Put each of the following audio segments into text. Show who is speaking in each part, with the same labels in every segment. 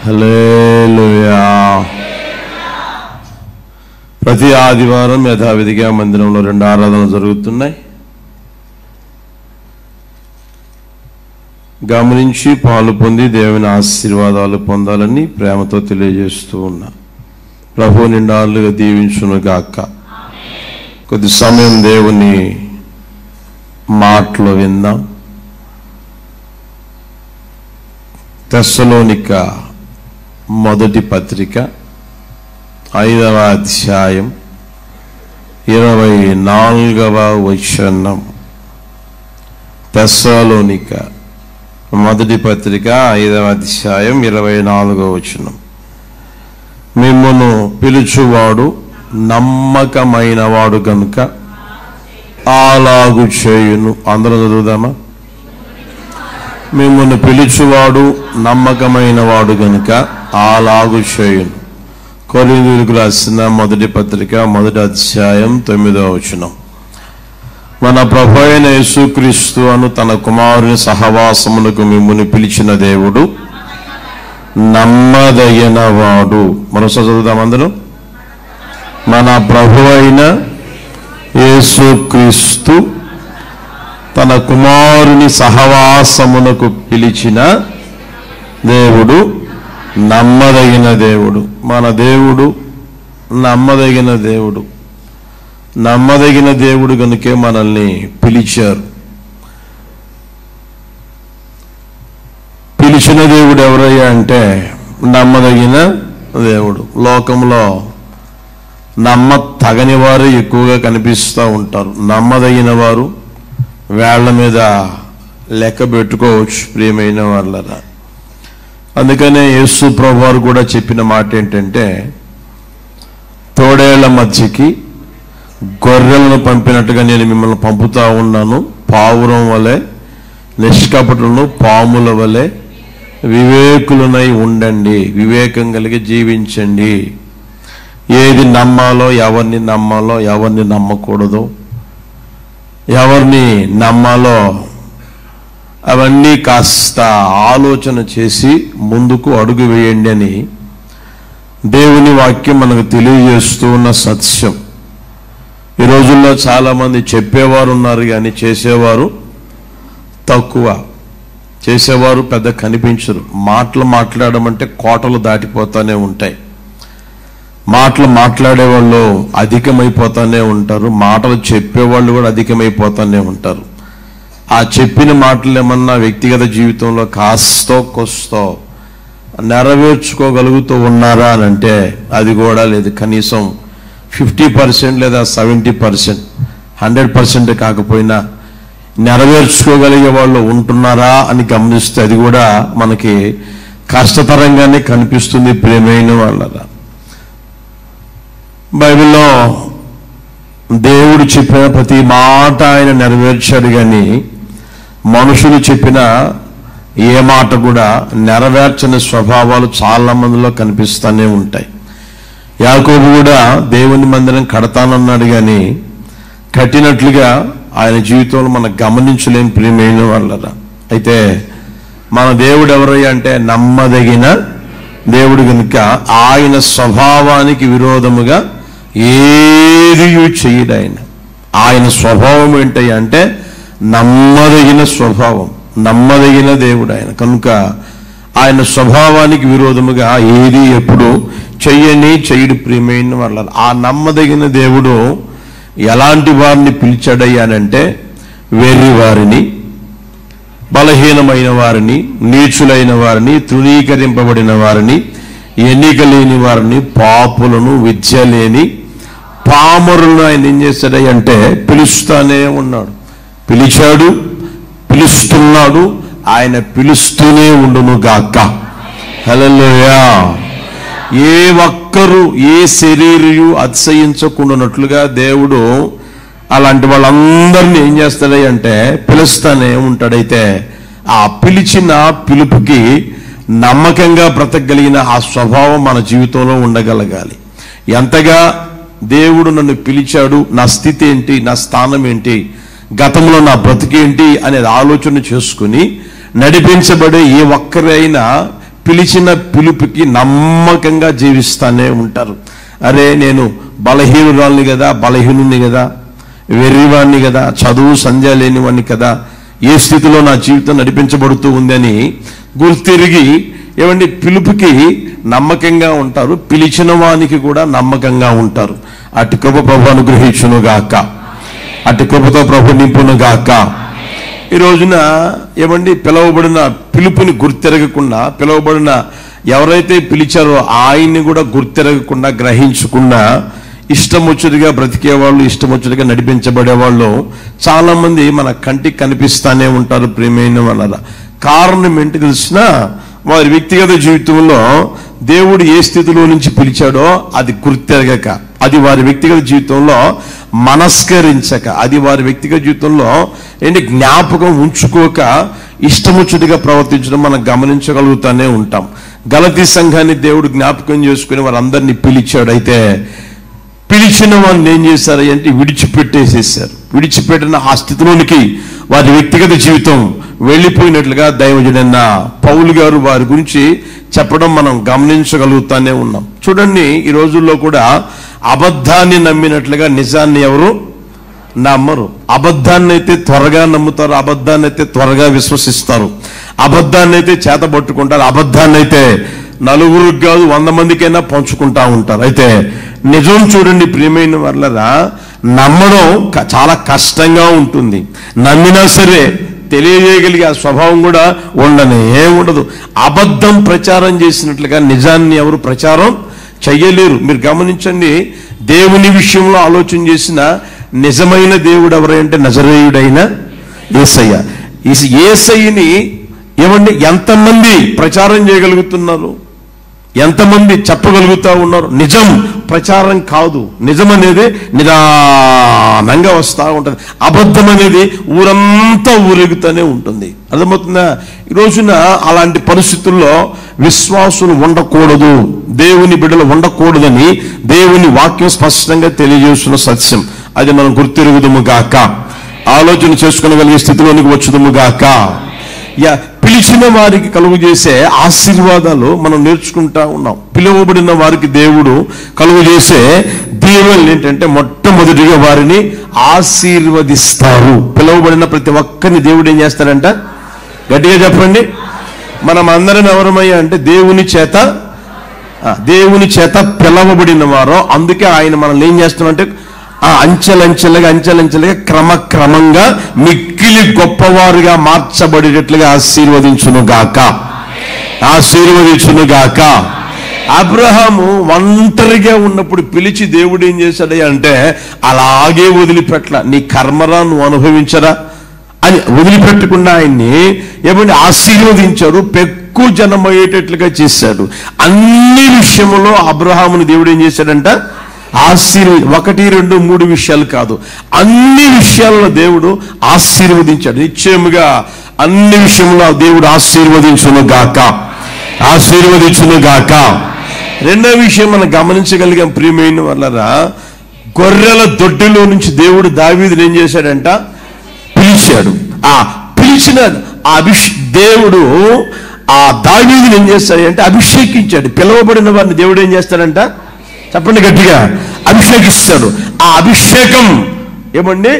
Speaker 1: హల్లెలూయా. ప్రతి ఆదివారం యథావిధిగా మందిరంలో 2 ఆరాధనలు జరుగుతున్నాయి. గమనించి పాలు పొంది దేవుని ఆశీర్వాదాలు పొందాలని ప్రేమతో తెలియజేస్తూ ఉన్నా. ప్రభు నిండాలుగా దీవించును గాక. కొద్ది సమయం దేవుని మాటలు విందాం. తెస్సలోనిక మొదటి పత్రిక 5వ అధ్యాయం 24వ వచనం. తెస్సలోనిక మొదటి పత్రిక 5వ అధ్యాయం 24వ వచనం. మిమ్మును పిలుచువాడు నమ్మకమైన వాడు గనుక అలాగు చేయును. అందరూ చదువుదామా? మిమ్మును పిలుచువాడు నమ్మకమైన వాడు గనుక అలాగు చేయును. కొరింథీయులకు రాసిన మొదటి పత్రిక 1వ అధ్యాయం 9వ వచనం. మన ప్రభు అయిన యేసుక్రీస్తు అను తన కుమారుని సహవాసమునకు మిమ్మును పిలిచిన దేవుడు నమ్మదగిన వాడు. మరోసారి చదువుదాం అందరూ. మన ప్రభు అయిన యేసుక్రీస్తు తన కుమారుని సహవాసమునకు పిలిచిన దేవుడు నమ్మదగిన దేవుడు. మన దేవుడు నమ్మదగిన దేవుడు. నమ్మదగిన దేవుడు కనుకే మనల్ని పిలిచారు. పిలిచిన దేవుడు ఎవరయ్యా అంటే నమ్మదగిన దేవుడు. లోకంలో తగని వారు ఎక్కువగా కనిపిస్తూ ఉంటారు. నమ్మదగిన వారు వేళ్ల మీద లెక్క పెట్టుకోవచ్చు ప్రియమైన వాళ్ళరా. అందుకనే యేసు ప్రభువారు కూడా చెప్పిన మాట ఏంటంటే, తోడేళ్ల మధ్యకి గొర్రెలను పంపినట్టుగా నేను మిమ్మల్ని పంపుతా ఉన్నాను. పావురం వలె నిష్కపటులను పాముల వలె వివేకులనై ఉండండి, వివేకం కలిగి జీవించండి. ఏది నమ్మాలో, ఎవరిని నమ్మాలో, ఎవరిని నమ్మకూడదో, ఎవరిని నమ్మాలో అవన్నీ కాస్త ఆలోచన చేసి ముందుకు అడుగు వేయండి అని దేవుని వాక్యం మనకు తెలియజేస్తూ ఉన్న సత్యం. ఈ రోజుల్లో చాలామంది చెప్పేవారు ఉన్నారు కానీ చేసేవారు తక్కువ. చేసేవారు పెద్ద కనిపించరు. మాటలు మాట్లాడమంటే కోటలు దాటిపోతానే ఉంటాయి. మాటలు మాట్లాడేవాళ్ళు అధికమైపోతానే ఉంటారు. మాటలు చెప్పేవాళ్ళు కూడా అధికమైపోతానే ఉంటారు. ఆ చెప్పిన మాటలు ఏమన్నా వ్యక్తిగత జీవితంలో కాస్తో కొస్తో నెరవేర్చుకోగలుగుతూ ఉన్నారా అని అంటే అది కూడా లేదు. కనీసం 50% లేదా 70%, 100% కాకపోయినా నెరవేర్చుకోగలిగే వాళ్ళు ఉంటున్నారా అని గమనిస్తే అది కూడా మనకి కష్టతరంగానే కనిపిస్తుంది ప్రియమైన వాళ్ళరా. బైబిల్లో దేవుడు చెప్పిన ప్రతి మాట ఆయన నెరవేర్చాడు కానీ మనుషులు చెప్పిన ఏ మాట కూడా నెరవేర్చని స్వభావాలు చాలా మందిలో కనిపిస్తూనే ఉంటాయి. యాకోబు కూడా దేవుని మందిరం కడతానన్నాడు కానీ కట్టినట్లుగా ఆయన జీవితంలో మనం గమనించలేని ప్రియమైన వాళ్ళరా. అయితే మన దేవుడు ఎవరయ్యా అంటే నమ్మదగిన దేవుడు కనుక ఆయన స్వభావానికి విరోధముగా ఏది చేయడు. ఆయన స్వభావం ఏంటయ్యా అంటే నమ్మదగిన స్వభావం, నమ్మదగిన దేవుడు ఆయన. కనుక ఆయన స్వభావానికి విరోధముగా ఏది ఎప్పుడు చెయ్యడు ప్రియమైన వాళ్ళ. ఆ నమ్మదగిన దేవుడు ఎలాంటి వారిని పిలిచాడయ్యానంటే వెర్రి వారిని, బలహీనమైన వారిని, నీచులైన వారిని, తృణీకరింపబడిన వారిని, ఎన్నిక లేని వారిని, పాపులను, విద్య లేని పామరులను ఆయన ఏం చేశాడంటే పిలుస్తానే ఉన్నాడు. పిలిచాడు, పిలుస్తున్నాడు, ఆయన పిలుస్తూనే ఉండును గాక. హల్లెలూయా. ఏ ఒక్కరు ఏ శరీరయు అతిశయించకుండానట్లుగా దేవుడు అలాంటి వాళ్ళందరినీ ఏం చేస్తాడంటే పిలుస్తానే ఉంటాడైతే ఆ పిలిచిన పిలుపుకి నమ్మకంగా బ్రతకగలిగిన ఆ స్వభావం మన జీవితంలో ఉండగలగాలి. ఎంతగా దేవుడు నన్ను పిలిచాడు, నా స్థితి ఏంటి, నా స్థానం ఏంటి, గతంలో నా బ్రతికేంటి అనేది ఆలోచన చేసుకుని నడిపించబడే ఏ ఒక్కరైనా పిలిచిన పిలుపుకి నమ్మకంగా జీవిస్తానే ఉంటారు. అరే నేను బలహీనురాల్ని కదా, బలహీనుని కదా, వెర్రివాణ్ణి కదా, చదువు సంధ్య లేనివాణ్ణి కదా, ఏ స్థితిలో నా జీవితం నడిపించబడుతూ ఉందని గుర్తిరిగి ఏమండి పిలుపుకి నమ్మకంగా ఉంటారు, పిలిచిన వానికి కూడా నమ్మకంగా ఉంటారు. అటు కృప ప్రభు అనుగ్రహించును గాక, అటు కృపతో ప్రభు నింపును గాక. ఈ రోజున ఏమండి పిలువబడిన పిలుపుని గుర్తెరగకుండా, పిలువబడిన ఎవరైతే పిలిచారో ఆయన్ని కూడా గుర్తెరగకుండా, గ్రహించకుండా ఇష్టం వచ్చుడిగా బ్రతికేవాళ్ళు, ఇష్టం వచ్చుడిగా నడిపించబడేవాళ్ళు చాలా మంది మన కంటికి కనిపిస్తానే ఉంటారు. ప్రియమైన వాళ్ళ కారణం ఏంటి తెలిసిన, వారి వ్యక్తిగత జీవితంలో దేవుడు ఏ స్థితిలో నుంచి పిలిచాడో అది గుర్తెరగక, అది వారి వ్యక్తిగత జీవితంలో మనస్కరించక, అది వారి వ్యక్తిగత జీవితంలో ఏంటి జ్ఞాపకం ఉంచుకోక ఇష్టముచ్చుడిగా ప్రవర్తించడం మనం గమనించగలుగుతానే ఉంటాం. గలతీ సంఘాన్ని దేవుడు జ్ఞాపకం చేసుకుని వారందరినీ పిలిచాడు. అయితే పిలిచిన వాళ్ళని ఏం చేశారు అంటే విడిచిపెట్టేసేసారు. విడిచిపెట్టిన ఆ స్థితిలోనికి వారి వ్యక్తిగత జీవితం వెళ్ళిపోయినట్లుగా దైవజుడైన పౌలు గారు వారి గురించి చెప్పడం మనం గమనించగలుగుతానే ఉన్నాం. చూడండి, ఈ రోజుల్లో కూడా అబద్ధాన్ని నమ్మినట్లుగా నిజాన్ని ఎవరు నమ్మరు. అబద్ధాన్ని అయితే త్వరగా నమ్ముతారు, అబద్ధాన్ని అయితే త్వరగా విశ్వసిస్తారు, అబద్ధాన్ని అయితే చేతబట్టుకుంటారు, అబద్ధాన్ని అయితే నలుగురికి కాదు 100 మందికైనా పంచుకుంటా ఉంటారు. అయితే నిజం చూడండి ప్రియమైన వాళ్ళరా, నమ్మడం చాలా కష్టంగా ఉంటుంది. నమ్మినా సరే తెలియజేయగలిగే ఆ స్వభావం కూడా ఉండదు. అబద్ధం ప్రచారం చేసినట్లుగా నిజాన్ని ఎవరు ప్రచారం చెయ్యలేరు. మీరు గమనించండి, దేవుని విషయంలో ఆలోచన చేసిన నిజమైన దేవుడు ఎవరంటే నజరేయుడైన యేసయ్య. యేసయ్యని ఏమండి ఎంతమంది ప్రచారం చేయగలుగుతున్నారు, ఎంతమంది చెప్పగలుగుతా ఉన్నారు? నిజం ప్రచారం కాదు, నిజం అనేది నిదానంగా వస్తూ ఉంటుంది, అబద్ధం అనేది ఊరంతా ఊరేగుతూనే ఉంటుంది. అర్థమవుతుందా? ఈ రోజున అలాంటి పరిస్థితుల్లో విశ్వాసులు ఉండకూడదు, దేవుని బిడ్డలు ఉండకూడదని దేవుని వాక్యం స్పష్టంగా తెలియజేస్తున్న సత్యం. అది మనం గుర్తిరుగుదుము గాక, ఆలోచన చేసుకునగలిగే స్థితిలోనికి వచ్చుదుము గాక. పిలిచిన వారికి కలుగు చేసే ఆశీర్వాదాలు మనం నేర్చుకుంటా ఉన్నాం. పిలువబడిన వారికి దేవుడు కలుగు చేసే దీవెనలు ఏంటంటే, మొట్టమొదటిగా వారిని ఆశీర్వదిస్తారు. పిలువబడిన ప్రతి ఒక్కరిని దేవుడు ఏం చేస్తాడంట? గట్టిగా చెప్పండి. మనం అందరం ఎవరమయ్యా అంటే దేవుని చేత పిలవబడిన వారు. అందుకే ఆయన మనల్ని ఏం చేస్తున్నామంటే అంచెలంచెలుగా క్రమక్రమంగా మిక్కిలి గొప్పవారుగా మార్చబడేటట్లుగా ఆశీర్వదించును గాక. అబ్రహాము ఒంటరిగా ఉన్నప్పుడు పిలిచి దేవుడు ఏం చేశాడు అంటే, అలాగే వదిలిపెట్టల, నీ కర్మరా నువ్వు అనుభవించరా అని వదిలిపెట్టకుండా ఆయన్ని ఏమంటే ఆశీర్వదించాడు, పెక్కు జనమయ్యేటట్లుగా చేశాడు. అన్ని విషయంలో అబ్రహాముని దేవుడు ఏం చేశాడంట? 1, 2, 3 విషయాలు కాదు, అన్ని విషయాల్లో దేవుడు ఆశీర్వదించాడు. నిశ్చయముగా అన్ని విషయంలో దేవుడు ఆశీర్వదించును గాక. రెండో విషయం మనం గమనించగలిగాం ప్రియమైన వాళ్ళరా, గొర్రెల దొడ్డిలో నుంచి దేవుడు దావీదుని ఏం చేశాడంట? పిలిచాడు. ఆ పిలిచిన దేవుడు ఆ దావీదుని ఏం చేస్తాడంటే అభిషేకించాడు. పిలువబడిన వారిని దేవుడు ఏం చేస్తాడంట? చెప్పండి గట్టిగా, అభిషేకిస్తాడు. ఆ అభిషేకం ఏమండి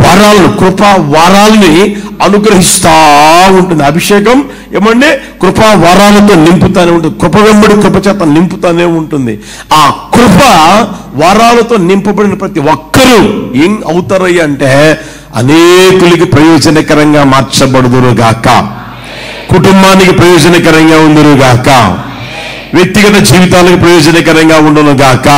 Speaker 1: వరాలను, కృపా వరాలని అనుగ్రహిస్తా ఉంటుంది. అభిషేకం ఏమండి కృపా వరాలతో నింపుతానే ఉంటుంది, కృప వెంబడి కృప చేత నింపుతానే ఉంటుంది. ఆ కృప వరాలతో నింపబడిన ప్రతి ఒక్కరూ ఏం అవుతారయ్య అంటే అనేకులకి ప్రయోజనకరంగా మార్చబడుదురు గాక, కుటుంబానికి ప్రయోజనకరంగా ఉందురు గాక, వ్యక్తిగత జీవితాలకు ప్రయోజనకరంగా ఉండను గాక.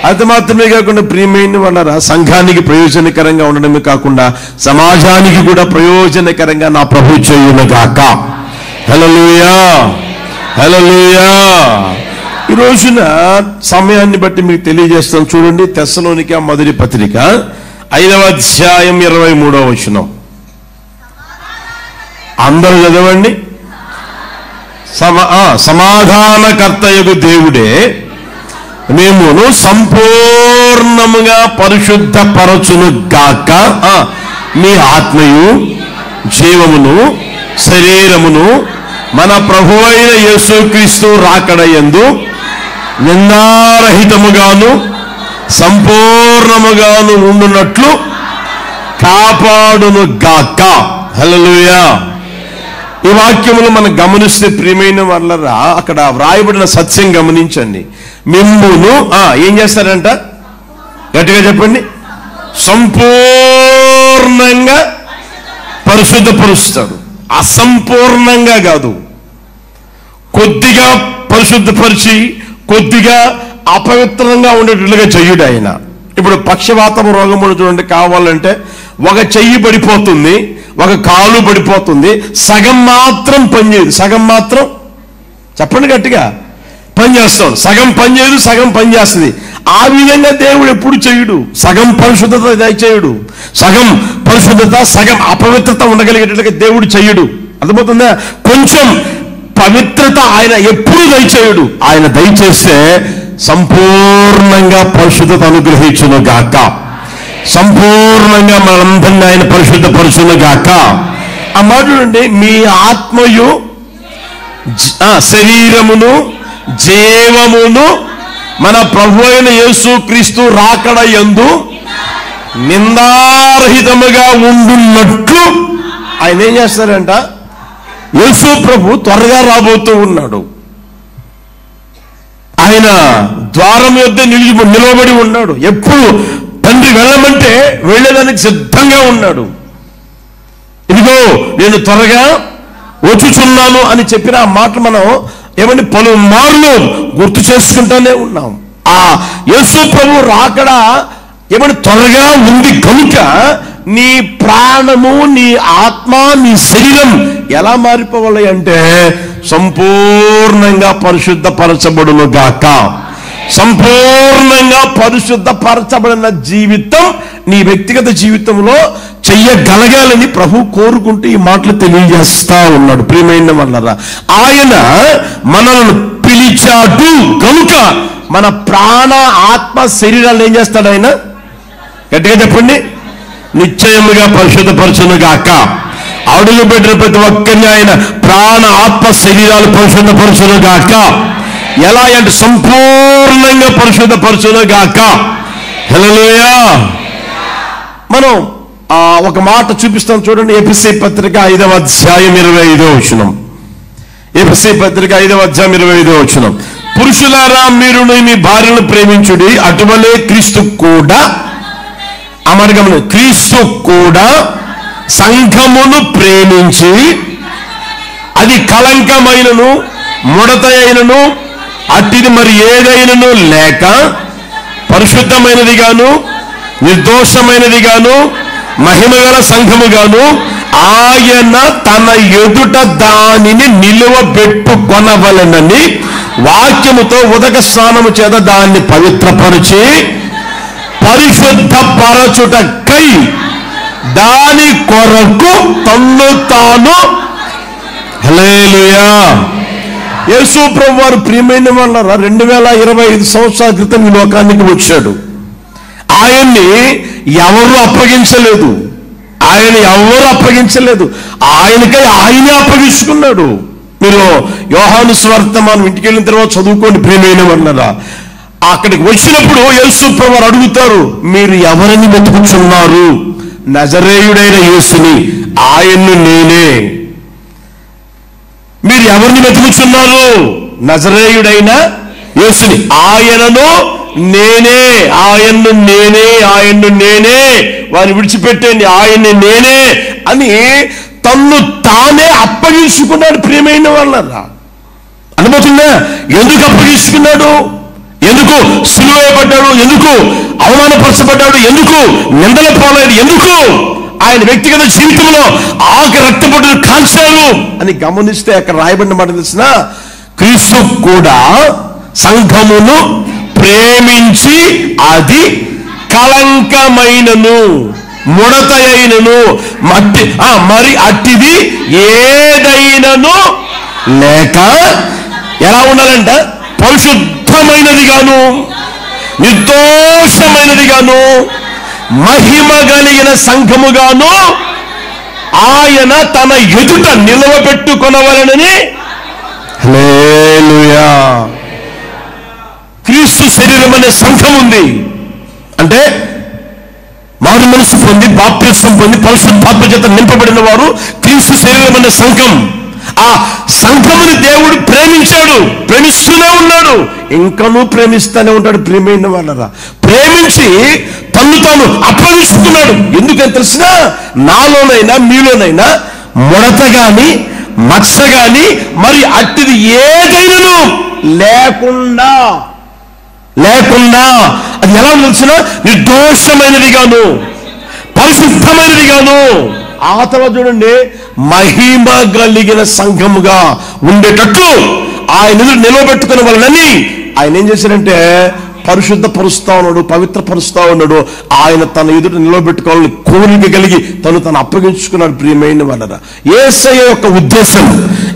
Speaker 1: అది మాత్రమే కాకుండా ప్రియమైన వాళ్ళ సంఘానికి ప్రయోజనకరంగా ఉండడమే కాకుండా సమాజానికి కూడా ప్రయోజనకరంగా నా ప్రభు చేయును గాక. హల్లెలూయా, హల్లెలూయా. ఈ రోజున సమయాన్ని బట్టి మీకు తెలియజేస్తాను. చూడండి, తెస్సలోనిక మొదటి పత్రిక 5వ అధ్యాయం 23వ వచనం. అందరూ చదవండి. సమాధానకర్తయగు దేవుడే మేమును సంపూర్ణముగా పరిశుద్ధపరచును గాక, మీ ఆత్మయు జీవమును శరీరమును మన ప్రభువైన యేసుక్రీస్తు రాకడయందు నిందారహితముగాను సంపూర్ణముగాను ఉండునట్లు కాపాడును గాక. హల్లెలూయా. ఈ వాక్యములు మనం గమనిస్తే ప్రియమైన వాళ్ళరా, అక్కడ వ్రాయబడిన సత్యం గమనించండి. మిమ్మును ఏం చేస్తారంట? గట్టిగా చెప్పండి. సంపూర్ణంగా పరిశుద్ధపరుస్తాడు. అసంపూర్ణంగా కాదు, కొద్దిగా పరిశుద్ధపరిచి కొద్దిగా అపవిత్రంగా ఉండేటట్లుగా చెయ్యుడు ఆయన. ఇప్పుడు పక్షవాతం రోగం చూడండి, కావాలంటే ఒక చెయ్యి పడిపోతుంది, ఒక కాలు పడిపోతుంది, సగం మాత్రం పనిచేయదు. సగం మాత్రం చెప్పండి గట్టిగా పనిచేస్తాడు. సగం పనిచేయదు, సగం పనిచేస్తుంది. ఆ విధంగా దేవుడు ఎప్పుడు చేయుడు. సగం పరిశుద్ధత దయచేయుడు, సగం పరిశుద్ధత సగం అపవిత్రత ఉండగలిగేటట్లుగా దేవుడు చెయ్యడు. అర్థమవుతుందా? కొంచెం పవిత్రత ఆయన ఎప్పుడు దయచేయుడు. ఆయన దయచేస్తే సంపూర్ణంగా పరిశుద్ధత అనుగ్రహించును గాక. సంపూర్ణంగా మనందరినీ ఆయన పరిశుద్ధపరచును గాక. ఆ మాట నుండి మీ ఆత్మయు శరీరమును జీవమును మన ప్రభువైన యేసుక్రీస్తు రాకడ యందు నిందారహితముగా ఉండున్నట్లు ఆయన ఏం చేస్తారంట? యేసు ప్రభు త్వరగా రాబోతూ ఉన్నాడు. ఆయన ద్వారం యొద్ద నిలబడి ఉన్నాడు. ఎప్పుడు తండ్రి వెళ్ళమంటే వెళ్ళేదానికి సిద్ధంగా ఉన్నాడు. ఇదిగో నేను త్వరగా వచ్చుచున్నాను అని చెప్పిన ఆ మాట మనం ఏమంటే పలుమార్లు గుర్తు చేసుకుంటూనే ఉన్నాం. ఆ యేసు ప్రభు రాకడ ఏమంటే త్వరగా ఉంది కనుక నీ ప్రాణము, నీ ఆత్మ, నీ శరీరం ఎలా మారిపోవాలి అంటే సంపూర్ణంగా పరిశుద్ధపరచబడును గాక. సంపూర్ణంగా పరిశుద్ధపరచబడిన జీవితం నీ వ్యక్తిగత జీవితంలో చెయ్యగలగాలని ప్రభు కోరుకుంటూ ఈ మాటలు తెలియజేస్తా ఉన్నాడు. ప్రియమైన వాళ్ళరా, ఆయన మనల్ని పిలిచాడు కనుక మన ప్రాణ, ఆత్మ, శరీరాలు ఏం చేస్తాడు ఆయన? గట్టిగా చెప్పండి. నిశ్చయముగా పరిశుద్ధపరచును గాక. అడుగు పెట్టిన ప్రతి ఒక్కరిని ఆయన ప్రాణ, ఆత్మ, శరీరాలు పరిశుద్ధపరచును గాక. ఎలా అంటే సంపూర్ణంగా పరిశుద్ధపరచును గాక. హల్లెలూయా. మనం ఒక మాట చూపిస్తాం చూడండి. ఎఫెసీ పత్రిక 5వ అధ్యాయం 25వ వచనం. ఎఫెసీ పత్రిక 5వ అధ్యాయం 25వ వచనం. పురుషులారా మీరును మీ భార్యను ప్రేమించుడి, అటువలే క్రీస్తు కూడా క్రీస్తు కూడా సంఘమును ప్రేమించి అది కళంకమైనను ముడత అయినను అట్టిది మరి ఏదైనను లేక పరిశుద్ధమైనది గాను నిర్దోషమైనది గాను మహిమగల సంఘముగాను ఆయన తన ఎదుట దానిని నిలువబెట్టుకొనవలెనని వాక్యముతో ఉదక స్నానము చేత దాన్ని పవిత్రపరిచి పరిశుద్ధపరచుటకై దాని కొరకు తన్ను తాను. హల్లెలూయా. యేసు ప్రభు వారు ప్రియమైన వాళ్ళరా 2025 సంవత్సరాల క్రితం ఈ లోకానికి వచ్చాడు. ఆయన్ని ఎవరు అప్పగించలేదు. ఆయనకై ఆయనే అప్పగించుకున్నాడు. మీరు యోహాను సువార్త మనం ఇంటికి వెళ్ళిన తర్వాత చదువుకోండి ప్రియమైన వాళ్ళరా. అక్కడికి వచ్చినప్పుడు యేసు ప్రభు వారు అడుగుతారు, మీరు ఎవరిని వెతుకుచున్నారు? నజరేయుడైన యేసుని, ఆయన్ను నేనే. మీరు ఎవరిని వెతుకుచున్నారు? నజరేయుడైన యేసుని, ఆయనను నేనే. ఆయన్ను నేనే. వారిని విడిచిపెట్టండి, ఆయన్ని నేనే అని తన్ను తానే అప్పగించుకున్నాడు. ప్రియమైన వాళ్ళరా, అనుమతుందా? ఎందుకు అప్పగించుకున్నాడు? ఎందుకు సిలువ వేయబడ్డాడు? ఎందుకు అవమానపరచబడ్డాడు? ఎందుకు నిందల పాలైన? ఎందుకు ఆయన వ్యక్తిగత జీవితంలో ఆకు రక్తపొట్టును కాల్చారు అని గమనిస్తే అక్కడ రాయబడిన మాట తెలిసిన, క్రీస్తు కూడా సంఘమును ప్రేమించి అది కళంకమైనను ముడత అయినను మరి అట్టిది ఏదైనను లేక ఎలా ఉండాలంట? పరిశుద్ధమైనది గాను నిర్దోషమైనది గాను మహిమ కలిగిన సంఘముగాను ఆయన తన ఎదుట నిలవబెట్టుకొనవలెనని హల్లెలూయా. క్రీస్తు శరీరం అనే సంఘం ఉంది. అంటే మారు మనసు పొంది బాప్తిస్మం పొంది పరిశుద్ధాత్మ చేత నింపబడిన వారు క్రీస్తు శరీరం అనే సంఘం. ఆ సంఘముని దేవుడు ప్రేమించాడు, ప్రేమిస్తూనే ఉన్నాడు, ఇంకనూ ప్రేమిస్తూనే ఉంటాడు. ప్రేమైన వాళ్ళరా, ప్రేమించి తను తాను అప్పగించుకున్నాడు. ఎందుకని తెలిసినా, నాలోనైనా మీలోనైనా ముడత గాని మచ్చ గాని మరి అట్టిది ఏదైనాను లేకుండా అది ఎలా తెలిసిన నిర్దోషమైనది గాను పరిశుద్ధమైనది గాను. ఆ తర్వాత చూడండి, మహిమ కలిగిన సంఘముగా ఉండేటట్లు ఆయన ఎదురు నిలవబెట్టుకునే వాళ్ళని ఆయన ఏం చేశారంటే పరిశుద్ధపరుస్తా ఉన్నాడు, పవిత్రపరుస్తా ఉన్నాడు. ఆయన తన ఎదుట నిలవబెట్టుకోవాలని కోరిక కలిగి తను అప్పగించుకున్నాడు. ప్రియమైన వాళ్ళరా, యేసయ్య యొక్క ఉద్దేశం,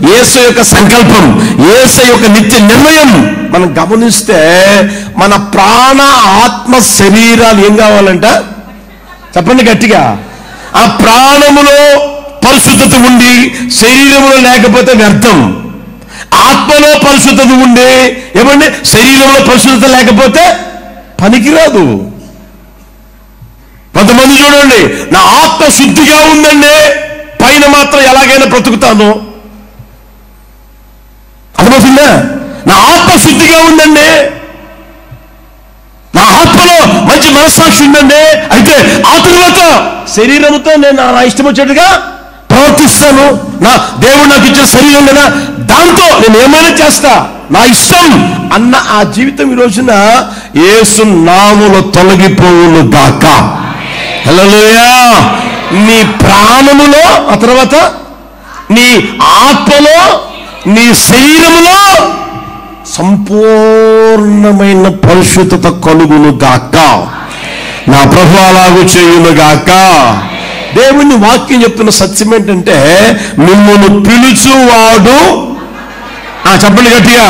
Speaker 1: యేసయ్య యొక్క సంకల్పం, యేసయ్య యొక్క నిత్య నిర్ణయం మనం గమనిస్తే మన ప్రాణ ఆత్మ శరీరాలు ఏం కావాలంట చెప్పండి గట్టిగా. ఆ ప్రాణములో పరిశుద్ధత ఉండి శరీరంలో లేకపోతే వ్యర్థం. ఆత్మలో పరిశుద్ధత ఉండి ఏమండి శరీరంలో పరిశుద్ధత లేకపోతే పనికిరాదు. కొంతమంది చూడండి, నా ఆత్మ శుద్ధిగా ఉందండి, పైన మాత్రం ఎలాగైనా బ్రతుకుతాను. అర్థమవుతుందా? నా ఆత్మ శుద్ధిగా ఉందండి, నా ఆత్మలో మంచి మనస్సాక్షి ఉందండి, అయితే ఆ తరువాత శరీరంతో నేను నా ఇష్టం వచ్చేట్టుగా ప్రవర్తిస్తాను. నా దేవుడు నాకు ఇచ్చిన శరీరం కదా, దాంతో నేను ఏమైనా చేస్తా, నా ఇష్టం అన్న ఆ జీవితం ఈ రోజున యేసు నామములో తొలగిపోవును గాక. హల్లెలూయా. నీ ప్రాణములో, ఆ తర్వాత నీ ఆత్మలో, నీ శరీరములో సంపూర్ణమైన పరిశుద్ధత కలుగును గాక. నా ప్రభు అలాగూ చేయును గాక. దేవుని వాక్యం చెప్తున్న సత్యం ఏంటంటే, మిమ్మల్ని పిలుచువాడు, చెప్పండి గట్టిగా,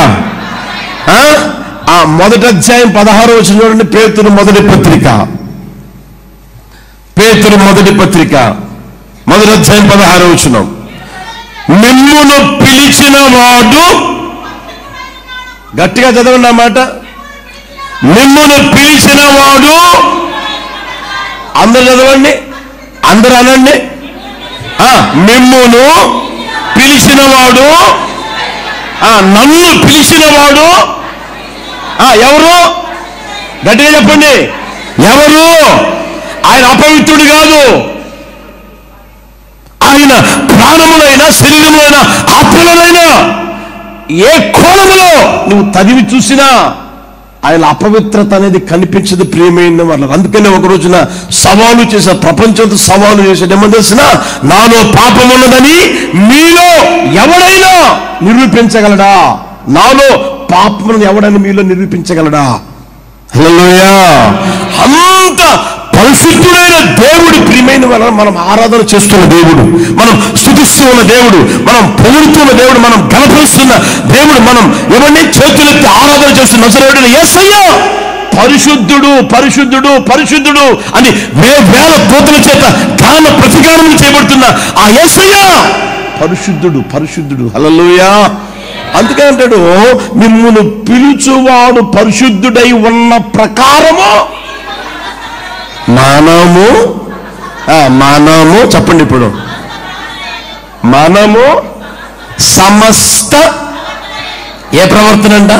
Speaker 1: మొదటి అధ్యాయం 16వ వచనం చూడండి. పేతురు మొదటి పత్రిక, మొదటి అధ్యాయం 16వ వచనం. మిమ్మును పిలిచిన వాడు, గట్టిగా చదవండి అన్నమాట, మిమ్మును పిలిచిన వాడు, అందరు చదవండి, అందరూ అనండి, మిమ్మును పిలిచిన వాడు, నన్ను పిలిచిన వాడు ఎవరు? గట్టిగా చెప్పండి, ఎవరు? ఆయన అపవిత్రుడు కాదు. ఆయన ప్రాణములైనా శరీరములైనా ఆత్మలైనా ఏ కోణములో నువ్వు తదివి చూసినా ఆయన అపవిత్రత అనేది కనిపించదు. ప్రియమైన వాళ్ళు, అందుకనే ఒక రోజున సవాలు చేశారు, ప్రపంచంతో సవాలు చేశాడు. ఏమని తెలిసిన, నాలో పాపం ఉన్నదని మీలో ఎవడైనా నిరూపించగలడా? నాలో పాపం ఎవడైనా మీలో నిరూపించగలడా? హల్లెలూయా. అంత పరిశుద్ధుడైన దేవుడు, ప్రియమైన వాళ్ళ, మనం ఆరాధన చేస్తున్న దేవుడు, మనం స్తుతిస్తున్న దేవుడు, మనం పొగుడుతున్న దేవుడు, మనం గణపరుస్తున్న దేవుడు, మనం ఎవరిని చేతులెత్తి ఆరాధన చేస్తున్న నజరేయుడైన యేసయ్య పరిశుద్ధుడు, పరిశుద్ధుడు, పరిశుద్ధుడు అని వేల దూతల చేత గాన ప్రతిగానం చేయబడుతున్న ఆ యేసయ్య పరిశుద్ధుడు, పరిశుద్ధుడు. హల్లెలూయా. అందుకే అంటాడు, మిమ్మును పిలుచువాడు పరిశుద్ధుడై ఉన్న ప్రకారము మనము చెప్పండి ఇప్పుడు, మనము సమస్త ఏ ప్రవర్తన అంట,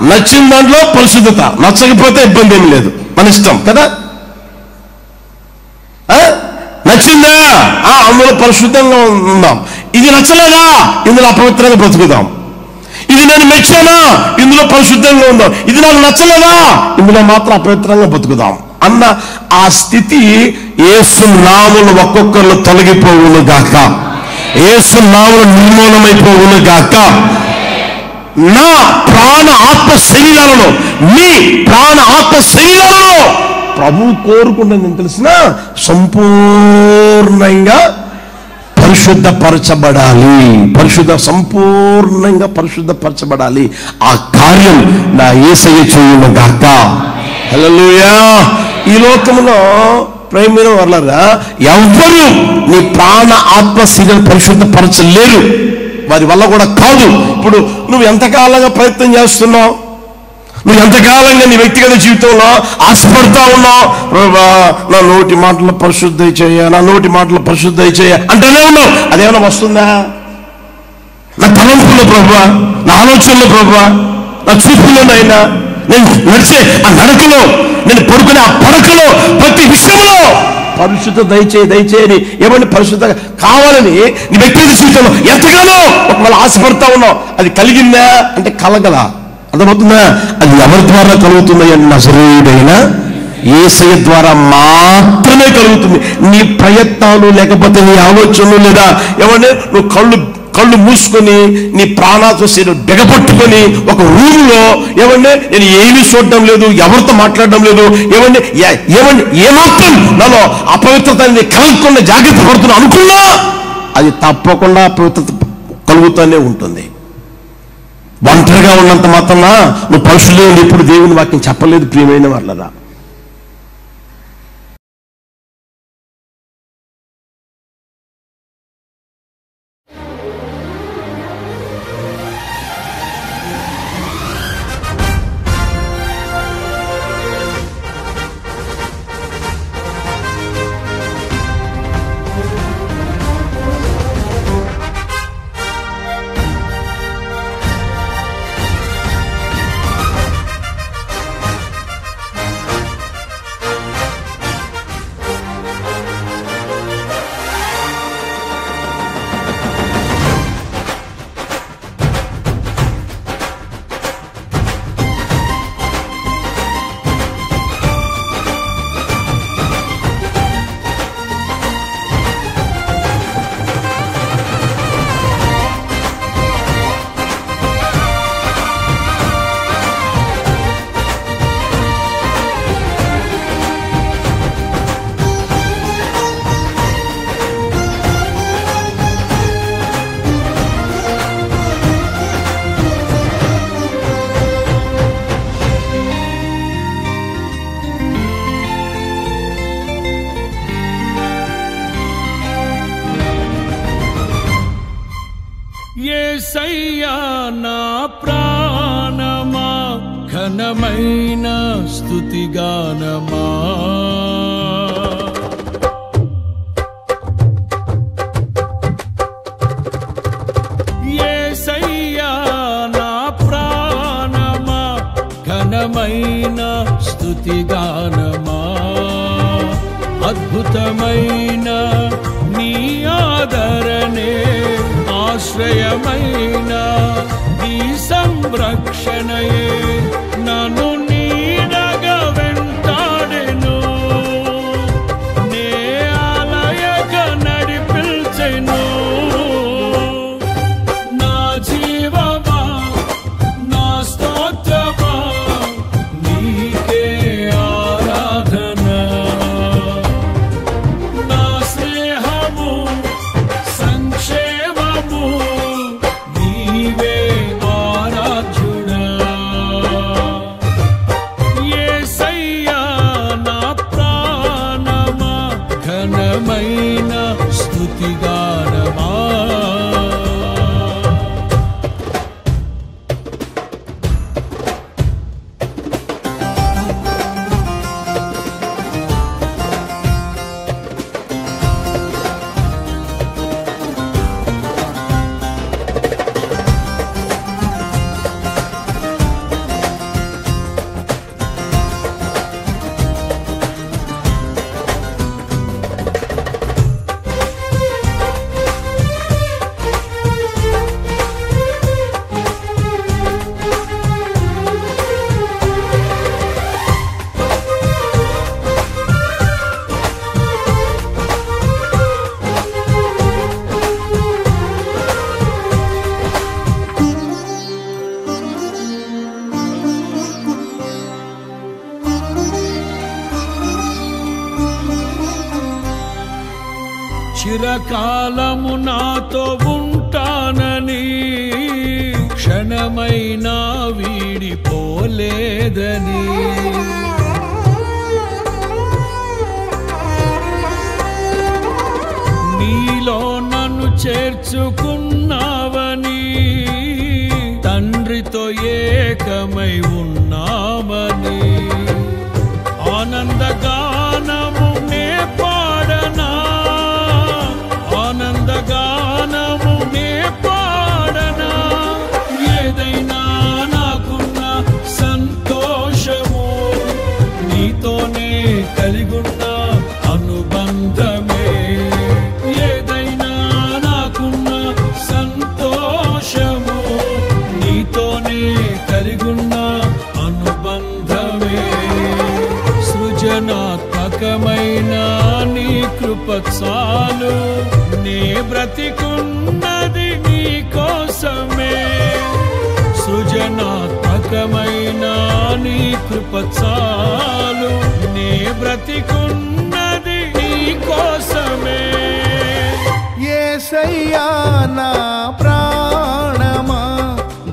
Speaker 1: నచ్చిన దాంట్లో పరిశుద్ధత, నచ్చకపోతే ఇబ్బంది ఏమి లేదు, మన ఇష్టం కదా. నచ్చిందా అందులో పరిశుద్ధంగా ఉందాం, ఇది నచ్చలేదా ఇందులో అపవిత్రంగా బ్రతుకుదాం, ఇది నేను మెచ్చానా ఇందులో పరిశుద్ధంగా ఉందాం, ఇది నాకు నచ్చలేదా ఇందులో మాత్రం అపవిత్రంగా బతుకుదాం అన్న ఆ స్థితి యేసు నామములు ఒక్కొక్కరు తొలగిపోవును గాక. యేసు నామములు నిర్మూలమైపోవును గాక. నా ప్రాణ ఆత్మ శరీరాలలో, మీ ప్రాణ ఆత్మ శరీరాలలో ప్రభు కోరుకుంటుంది తెలిసిన సంపూర్ణంగా పరిశుద్ధపరచబడాలి, సంపూర్ణంగా పరిశుద్ధపరచబడాలి. ఆ కార్యం నా యేసయ్య చేయును గాక. హల్లెలూయా. ఈ లోకంలో ప్రేమైన వాళ్ళరా, ఎవ్వరూ నీ ప్రాణ ఆత్మ శరీరం పరిశుద్ధపరచలేరు. వారి వల్ల కూడా కాదు. ఇప్పుడు నువ్వు ఎంతకాలంగా ప్రయత్నం చేస్తున్నావు, నువ్వు ఎంతకాలంగా నీ వ్యక్తిగత జీవితంలో ఆశపడతా ఉన్నావు, ప్రభువా నా నోటి మాటలు పరిశుద్ధ చేయ, నా నోటి మాటలు పరిశుద్ధ చేయ అంటేనే ఉన్నావు. అదేమైనా వస్తుందా? నా తలంపులో ప్రభువా, నా ఆలోచనలో ప్రభువా, నా చూపులోనైనా, నేను నడిచే ఆ నడకలో, నేను పడుకునే ఆ పడకలో, ప్రతి విషయంలో పరిశుద్ధ దయచేయని ఏమని పరిశుద్ధ కావాలని నీ వ్యక్తిగత జీవితంలో ఎంతగానో ఒకవేళ ఆశపడతా ఉన్నావు. అది కలిగిందా అంటే కలగలా? అర్థమవుతుందా? అది ఎవరి ద్వారా కలుగుతుంది? నజరేయుడైన యేసయ్య ద్వారా మాత్రమే కలుగుతుంది. నీ ప్రయత్నాలు లేకపోతే నీ ఆలోచనలు లేదా ఏమంటే నువ్వు కళ్ళు మూసుకొని నీ ప్రాణాలతో బిగపట్టుకొని ఒక రూమ్లో ఏమంటే నేను ఏమీ చూడడం లేదు, ఎవరితో మాట్లాడడం లేదు, ఏమంటే ఏమాత్రం నాలో అపవిత్రత కలగకుండా జాగ్రత్త పడుతున్నా అనుకున్నా అది తప్పకుండా అపవిత్రత కలుగుతూనే ఉంటుంది. ఒంటరిగా ఉన్నంత మాత్రాన నువ్వు పరిశుద్ధుడు ఇప్పుడు దేవుని వాక్యం చెప్పలేదు ప్రియమైన వాళ్ళరా.
Speaker 2: యేసయ్యా నా ప్రాణమా ఘనమైన స్తుతిగానమా, యేసయ్యా నా ప్రాణమా ఘనమైన స్తుతిగానమా, అద్భుతమైన నీ ఆదరణే ఆశ్రయమైన నీ సంరక్షణయే నన్ను నీడగా వెంటాడెను, నే ఆలయక నడిపించెను. నా జీవమా నా స్తోత్రమా నీకే ఆరాధన, నా స్నేహము సంక్షేమము నీవే ఆరాధ్యుడా. యేసయ్యా నా ప్రాణమా ఘనమైన స్తుతిగానమా. చిరకాలము నాతో ఉంటానని క్షణమైనా వీడిపోలేదని, నీలో నన్ను చేర్చుకున్నావని నీతో ఏకమై ఉన్నామని ఆనందగానము నే పాడనా, ఆనందగానము నే పాడనా. ఏదైనా నాకున్న సంతోషము నీతోనే కలిగున్న అనుబంధమే. ఏదైనా నాకున్న సంతోషము నీతోనే కలిగున్న అనుబంధమే. సృజనాత్మకమైన నీ కృప చాలు, నే బ్రతికున్నది నీ కోసమే. సృజనాత్మకమైన నీ కృప చాలు, నే బ్రతికున్నది నీ కోసమే.
Speaker 3: యేసయ్యా నా ప్రాణమా,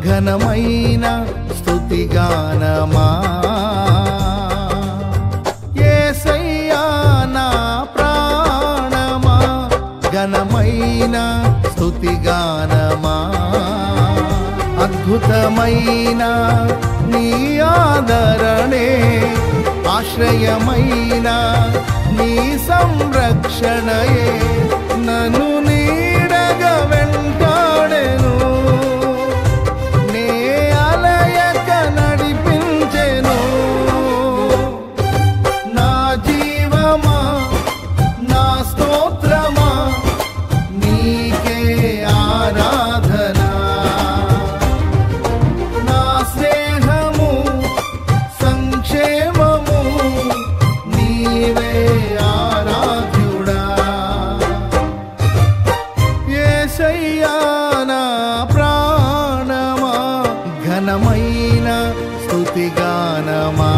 Speaker 3: ఘనమైన స్తుతిగానమా. యేసయ్యా నా ప్రాణమా, ఘనమైన స్తుతిగానమా. అద్భుతమైన నీ ఆదరణే, ఆశ్రయమైన నీ సంరక్షణయే నన్ను నీడగా వెంటాడెను. నే అలయక నడిపించెను. నా జీవమా, నా స్తోత్రమా, నీకే ఆరాధన. నా స్నేహము, సంక్షేమము, నీవే ఆరాధ్యుడా. యేసయ్యా నా ప్రాణమా, ఘనమైన స్తుతిగానమా.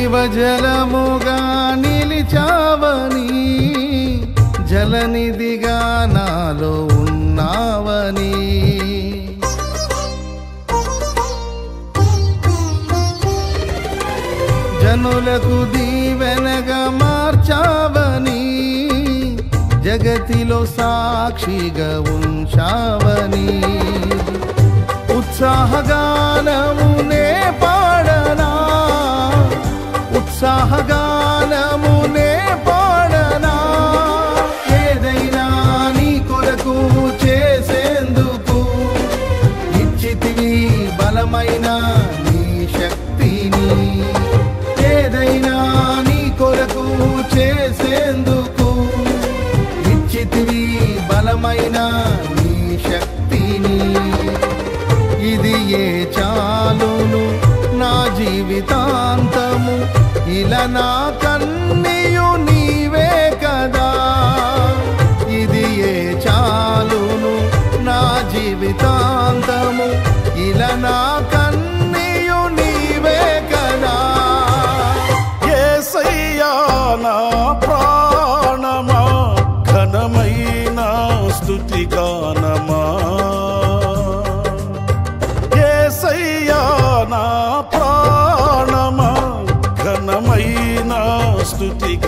Speaker 3: జీవజలముగా నిలిచావని, జలనిధిగా నాలో ఉన్నావని. జనులకు దీవెనగా మార్చావని, జగతిలో సాక్షిగా ఉంచావని. ఉత్సాహగానమునే పాడనా, ఉత్సాహగానమునే పాడనా. ఏదైనా నీ కొరకు చేసేందుకు ఇచ్చితివి బలమైన నీ శక్తిని. ఏదైనా నీ కొరకు చేసేందుకు ఇచ్చితివి బలమైన నీ శక్తిని. ఇది ఏ చాలును నా జీవితాంతము, ఇలా నా కన్నీయు నీవే కదా. ఇది ఏ చాలును నా జీవితాంతము, ఇలా నా కన్నీయు నీవే కదా.
Speaker 4: యేసయ్యా నా ప్రాణమా, ఘనమైన స్తుతిగానమా. యేసయ్యా నా ప్రాణమా, ఘనమైన స్తుతిగానమా.